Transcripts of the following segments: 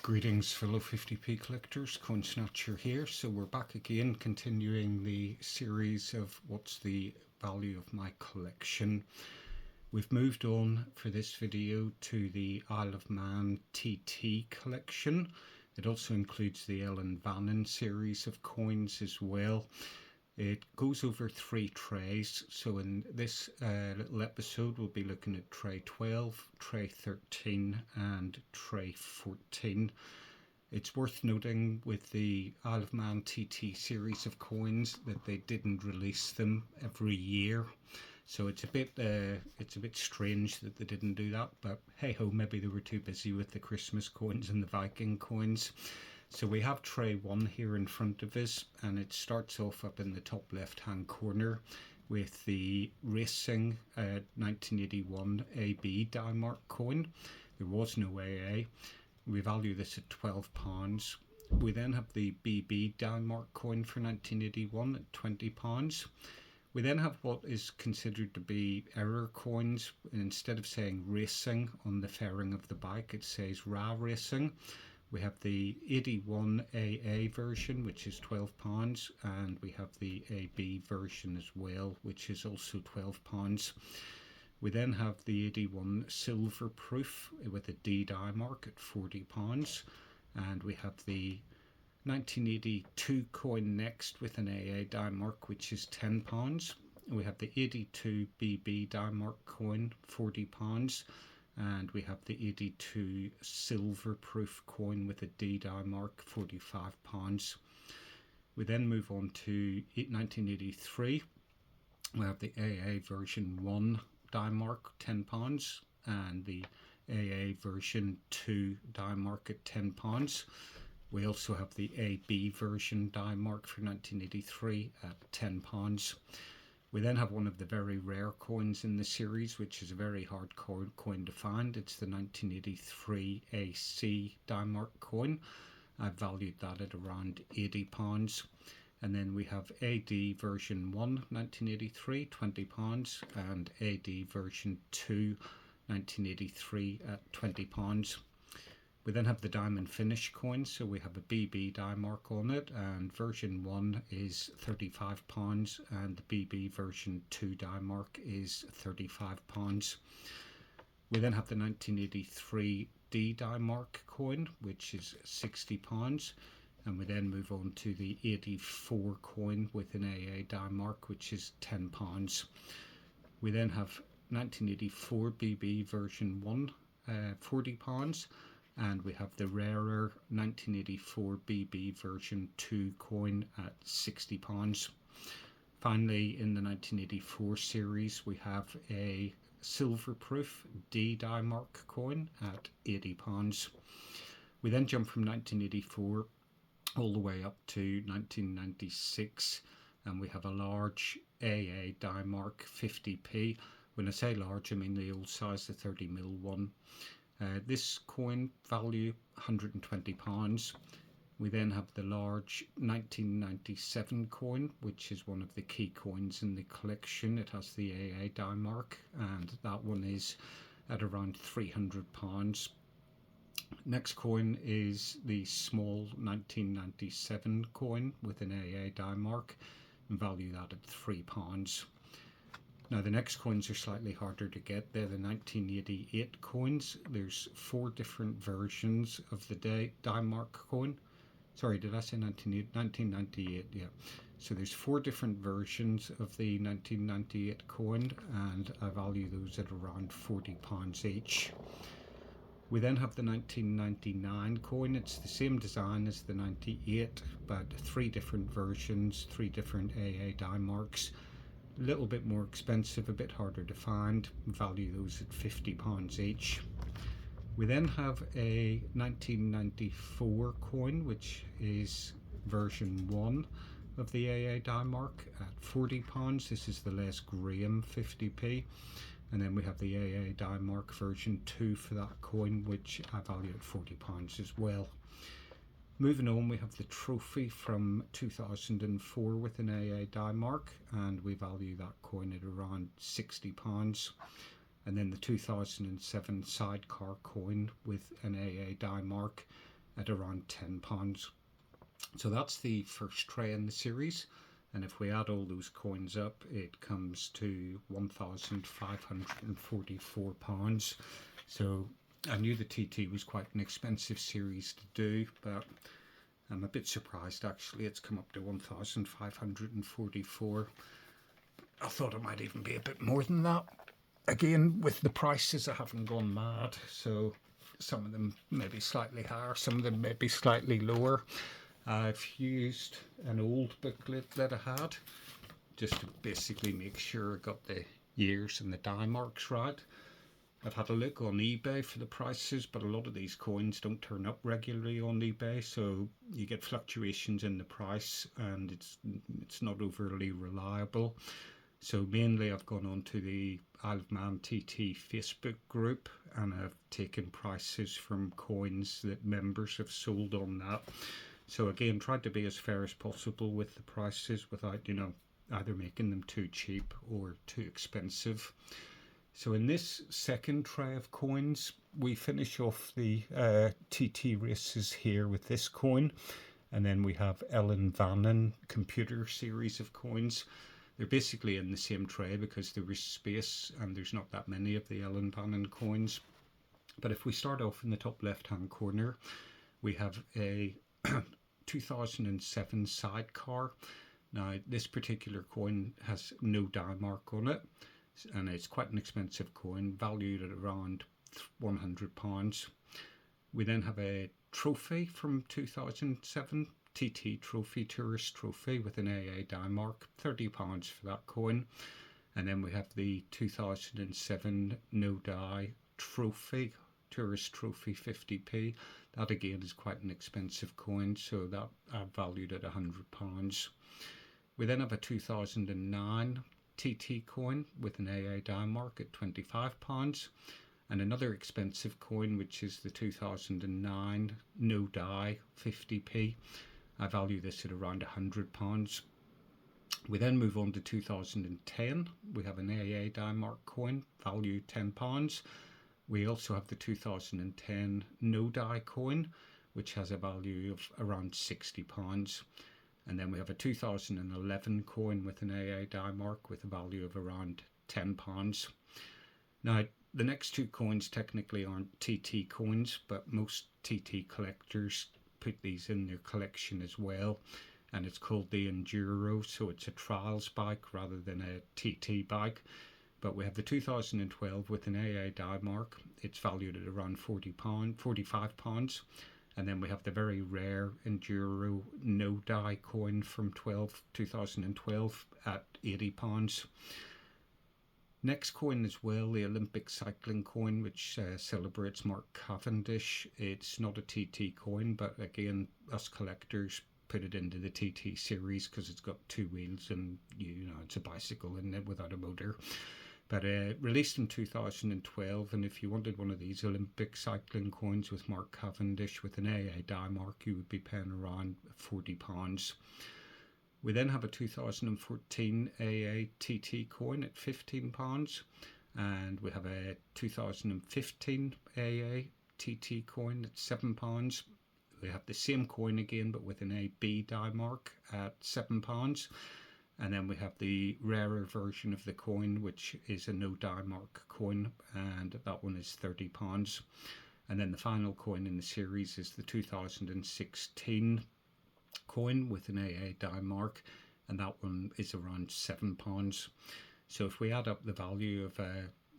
Greetings fellow 50p collectors, Coin Snatcher here. So we're back again continuing the series of what's the value of my collection. We've moved on for this video to the Isle of Man TT collection. It also includes the Ellen Vannon series of coins as well. It goes over 3 trays, so in this little episode we'll be looking at tray 12, tray 13 and tray 14. It's worth noting with the Isle of Man TT series of coins that they didn't release them every year, so it's a bit strange that they didn't do that, but hey ho, maybe they were too busy with the Christmas coins and the Viking coins. So we have tray 1 here in front of us, and it starts off up in the top left hand corner with the Racing 1981 AB Dimark coin. There was no AA. We value this at £12. We then have the BB Dimark coin for 1981 at £20. We then have what is considered to be error coins. And instead of saying Racing on the fairing of the bike, it says Ra Racing. We have the 81 AA version, which is £12, and we have the AB version as well, which is also £12. We then have the 81 silver proof with a D Dimark at £40, and we have the 1982 coin next with an AA Dimark, which is £10. We have the 82 BB Dimark coin, £40. And we have the 82 silver proof coin with a D Dimark, £45. We then move on to 1983. We have the AA version 1 Dimark, £10, and the AA version 2 Dimark at £10. We also have the AB version Dimark for 1983 at £10. We then have one of the very rare coins in the series, which is a very hard coin to find. It's the 1983 AC Dimark coin. I valued that at around £80. And then we have AD version 1 1983, £20, and AD version 2 1983 at £20. We then have the diamond finish coin, so we have a BB Dimark on it, and version 1 is £35, and the BB version 2 Dimark is £35. We then have the 1983 D Dimark coin, which is £60, and we then move on to the 84 coin with an AA Dimark, which is £10. We then have 1984 BB version 1, £40, and we have the rarer 1984 BB version 2 coin at £60. Finally, in the 1984 series, we have a silver proof D Dimark coin at £80. We then jump from 1984 all the way up to 1996, and we have a large AA Dimark 50p. When I say large, I mean the old size, the 30mm one. This coin value £120. We then have the large 1997 coin, which is one of the key coins in the collection. It has the AA Dimark, and that one is at around £300. Next coin is the small 1997 coin with an AA Dimark, and value that at £3. Now the next coins are slightly harder to get. They're the 1988 coins. There's 4 different versions of the Dimark coin. Sorry, did I say 1998? Yeah. So there's 4 different versions of the 1998 coin, and I value those at around £40 each. We then have the 1999 coin. It's the same design as the 98, but 3 different versions, 3 different AA Dimarks. A little bit more expensive, a bit harder to find. Value those at £50 each. We then have a 1994 coin, which is version 1 of the AA Dimark at £40. This is the Les Graham 50p. And then we have the AA Dimark version 2 for that coin, which I value at £40 as well. Moving on, we have the trophy from 2004 with an AA Dimark, and we value that coin at around £60. And then the 2007 sidecar coin with an AA Dimark, at around £10. So that's the first tray in the series, and if we add all those coins up, it comes to £1,544. So I knew the TT was quite an expensive series to do, but I'm a bit surprised actually it's come up to 1,544. I thought it might even be a bit more than that. Again, with the prices, I haven't gone mad, so some of them may be slightly higher, some of them may be slightly lower. I've used an old booklet that I had just to basically make sure I got the years and the die marks right. I've had a look on eBay for the prices, but a lot of these coins don't turn up regularly on eBay, so you get fluctuations in the price and it's not overly reliable. So mainly I've gone on to the Isle of Man TT Facebook group and I've taken prices from coins that members have sold on that. So again, tried to be as fair as possible with the prices without, either making them too cheap or too expensive. So in this second tray of coins, we finish off the TT races here with this coin. And then we have Ellen Vannon computer series of coins. They're basically in the same tray because there was space and there's not that many of the Ellen Vannon coins. But if we start off in the top left-hand corner, we have a 2007 sidecar. Now, this particular coin has no die mark on it, and it's quite an expensive coin, valued at around £100. We then have a trophy from 2007, TT Trophy, Tourist Trophy with an AA die mark, £30 for that coin. And then we have the 2007 No Die Trophy, Tourist Trophy, 50p. That again is quite an expensive coin, so that I valued at £100. We then have a 2009 TT coin with an AA die mark at £25. And another expensive coin, which is the 2009 No Die 50p. I value this at around £100. We then move on to 2010. We have an AA die mark coin, valued £10. We also have the 2010 No Die coin, which has a value of around £60. And then we have a 2011 coin with an AA die mark with a value of around £10. Now, the next two coins technically aren't TT coins, but most TT collectors put these in their collection as well. And it's called the Enduro, so it's a trials bike rather than a TT bike. But we have the 2012 with an AA die mark. It's valued at around £45. And then we have the very rare Enduro No Die coin from 2012 at £80. Next coin as well, the Olympic cycling coin, which celebrates Mark Cavendish. It's not a TT coin, but again, us collectors put it into the TT series because it's got two wheels and it's a bicycle in it without a motor. But released in 2012, and if you wanted one of these Olympic cycling coins with Mark Cavendish with an AA die mark, you would be paying around £40. We then have a 2014 AA TT coin at £15, and we have a 2015 AA TT coin at £7. We have the same coin again, but with an AB die mark at £7. And then we have the rarer version of the coin, which is a no die mark coin, and that one is £30. And then the final coin in the series is the 2016 coin with an AA die mark, and that one is around £7. So if we add up the value of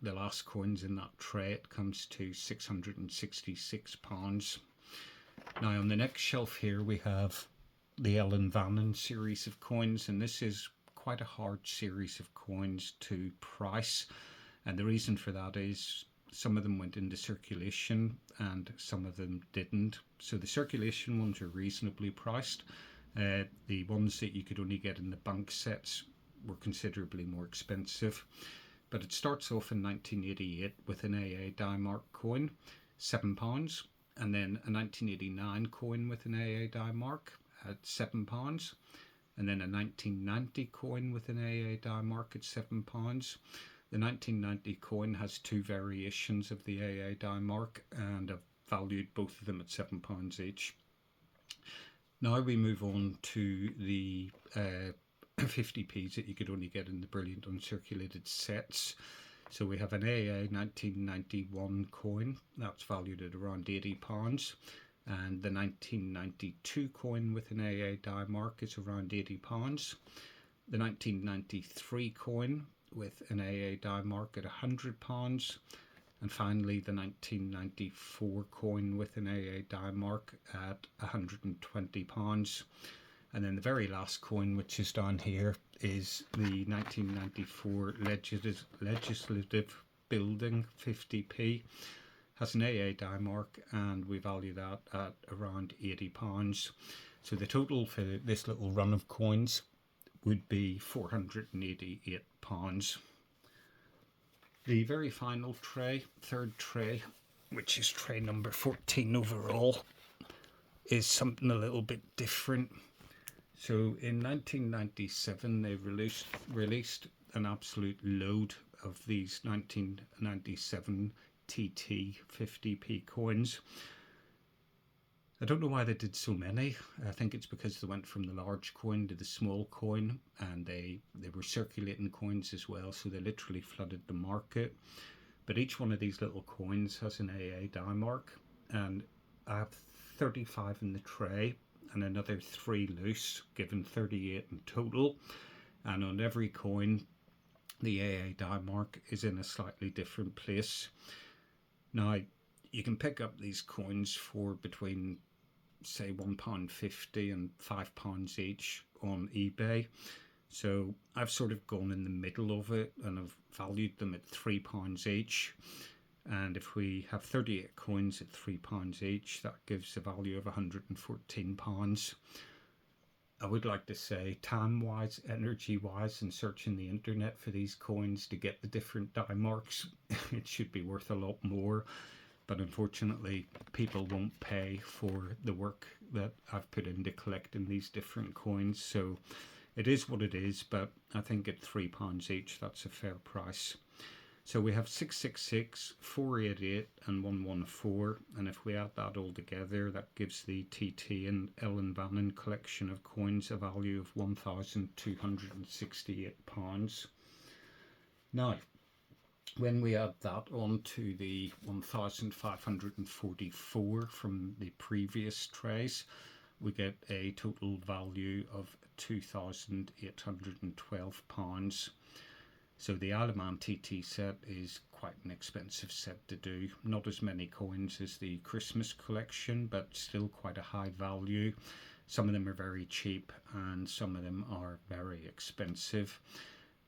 the last coins in that tray, it comes to £666. Now on the next shelf here we have the Ellen Vannon series of coins, and this is quite a hard series of coins to price, and the reason for that is some of them went into circulation and some of them didn't. So the circulation ones are reasonably priced. The ones that you could only get in the bank sets were considerably more expensive. But it starts off in 1988 with an AA die mark coin, £7, and then a 1989 coin with an AA die mark at £7, and then a 1990 coin with an AA die mark at £7. The 1990 coin has two variations of the AA die mark, and I've valued both of them at £7 each. Now we move on to the 50p's that you could only get in the brilliant uncirculated sets. So we have an AA 1991 coin that's valued at around £80, and the 1992 coin with an AA die mark is around £80. The 1993 coin with an AA die mark at £100, and finally the 1994 coin with an AA die mark at £120. And then the very last coin, which is down here, is the 1994 legislative building 50p. Has an AA die mark, and we value that at around £80. So the total for this little run of coins would be £488. The very final tray, third tray, which is tray number 14 overall, is something a little bit different. So in 1997 they released an absolute load of these 1997 TT 50p coins. I don't know why they did so many. I think it's because they went from the large coin to the small coin, and they were circulating coins as well, so they literally flooded the market. But each one of these little coins has an AA die mark, and I have 35 in the tray and another 3 loose, giving 38 in total. And on every coin the AA die mark is in a slightly different place. Now you can pick up these coins for between, say, £1.50 and £5 each on eBay. So I've sort of gone in the middle of it, and I've valued them at £3 each. And if we have 38 coins at £3 each, that gives a value of £114. I would like to say, time-wise, energy-wise, and searching the internet for these coins to get the different die marks, it should be worth a lot more. But unfortunately, people won't pay for the work that I've put into collecting these different coins. So it is what it is, but I think at £3 each, that's a fair price. So we have 666, 488 and 114, and if we add that all together, that gives the T.T. and Ellen Vannon collection of coins a value of £1,268. Now, when we add that on to the 1,544 from the previous trays, we get a total value of £2,812. So the Isle of Man TT set is quite an expensive set to do. Not as many coins as the Christmas collection, but still quite a high value. Some of them are very cheap and some of them are very expensive.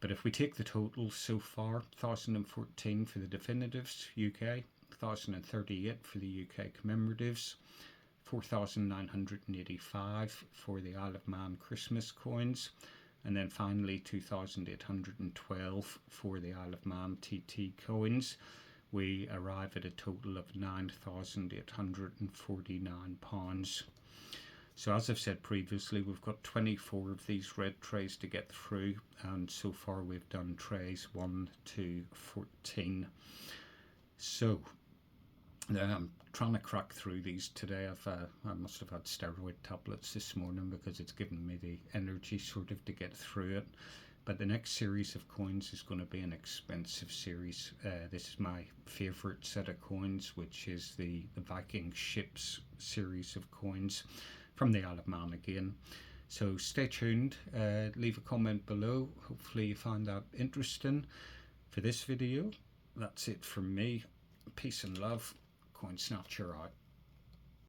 But if we take the total so far, 1,014 for the definitives UK, 1,038 for the UK commemoratives, 4,985 for the Isle of Man Christmas coins, and then finally 2,812 for the Isle of Man TT coins, we arrive at a total of £9,849. So as I've said previously, we've got 24 of these red trays to get through, and so far we've done trays 1 to 14. So I'm trying to crack through these today. I must have had steroid tablets this morning because it's given me the energy sort of to get through it. But the next series of coins is going to be an expensive series. This is my favourite set of coins, which is the Viking ships series of coins from the Isle of Man again. So stay tuned, leave a comment below. Hopefully you find that interesting. For this video, that's it from me. Peace and love. Coin Snatcher out.